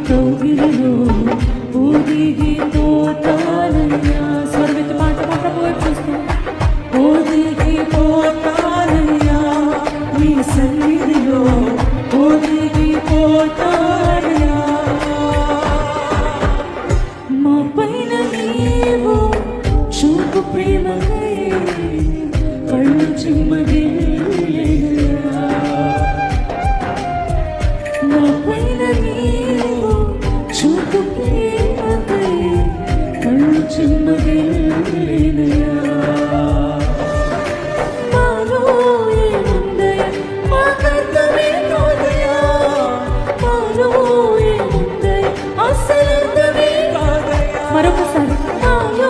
కౌగిలిలో ఊదిగిపోతానయ్యా. స్వరమెత్తి మాట ప్రభు చూస్తూ ఊదిగిపోతానయ్యా, నీ సన్నిధిలో ఊదిగిపోతానయ్యా. మా పైన నీవు చూపు ప్రేమకై కళ్ళు చిమ్మగిల్లెనయ్యా. మా పైన నీవు చూపు ప్రేమకై కళ్ళు చిమ్మగిల్లెనయ్యా. మాలో ఏముందయ్యా, మాకర్థమే కాదయ్యా. మాలో ఏముందయ్యా, అసలర్థమే కాదయ్యా. మరొకసారి మాలో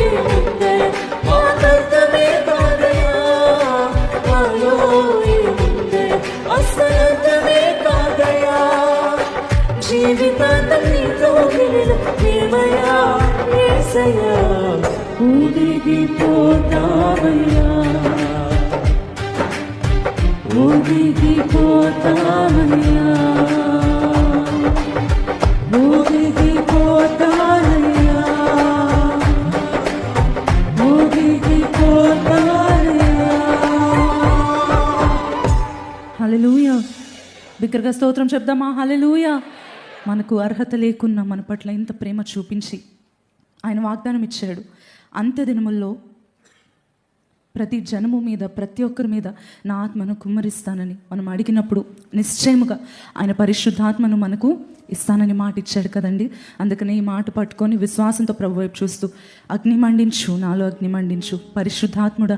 ఏముందయ్యా, మాకర్థమే కాదయ్యా. మాలో ఏముందయ్యా, అసలర్థమే కాదయ్యా. జీవితాంతం నీతో మిగిలిన ప్రేమయా యేసయ్యా, ఊదిగిపోతామయ్యా, ఊదిగిపోతామయ్యా, ఊదిగిపోతానయ్యా, ఊదిగిపోతానయ్యా. హల్లెలూయా. బిగ్గరగా స్తోత్రం చెప్దామా? హల్లెలూయా. మనకు అర్హత లేకున్నా మన పట్ల ఇంత ప్రేమ చూపించి ఆయన వాగ్దానం ఇచ్చాడు, అంత్య దినముల్లో ప్రతి జనము మీద, ప్రతి ఒక్కరి మీద నా ఆత్మను కుమ్మరిస్తానని మనం అడిగినప్పుడు నిశ్చయముగా ఆయన పరిశుద్ధాత్మను మనకు ఇస్తానని మాట ఇచ్చాడు కదండి. అందుకని ఈ మాట పట్టుకొని విశ్వాసంతో ప్రభు వైపు చూస్తూ అగ్ని మండించు, నాలో అగ్ని మండించు, పరిశుద్ధాత్ముడా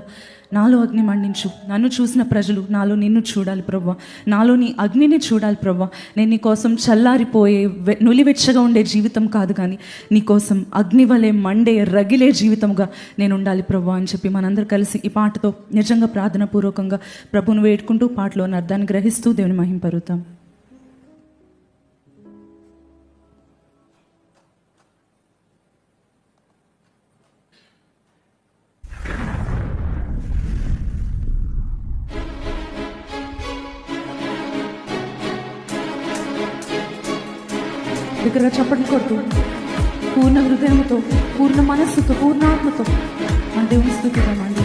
నాలో అగ్ని మండించు. నన్ను చూసిన ప్రజలు నాలో నిన్ను చూడాలి ప్రభు, నాలో నీ అగ్నిని చూడాలి ప్రభు. నేను నీ కోసం చల్లారిపోయే నులివెచ్చగా ఉండే జీవితం కాదు, కానీ నీ కోసం అగ్ని వలె మండే రగిలే జీవితంగా నేను ఉండాలి ప్రభు అని చెప్పి మనందరూ కలిసి ఈ పాటతో నిజంగా ప్రార్థన పూర్వకంగా ప్రభువును వేడుకుంటూ పాటలోని అర్థాన్ని గ్రహిస్తూ దేవుని మహింపరుతాం. దగ్గర చప్పట్లు కొడుతూ పూర్ణ హృదయంతో, పూర్ణ మనస్సుతో, పూర్ణ ఆత్మతో మన దేవుని స్తుతిద్దామండి.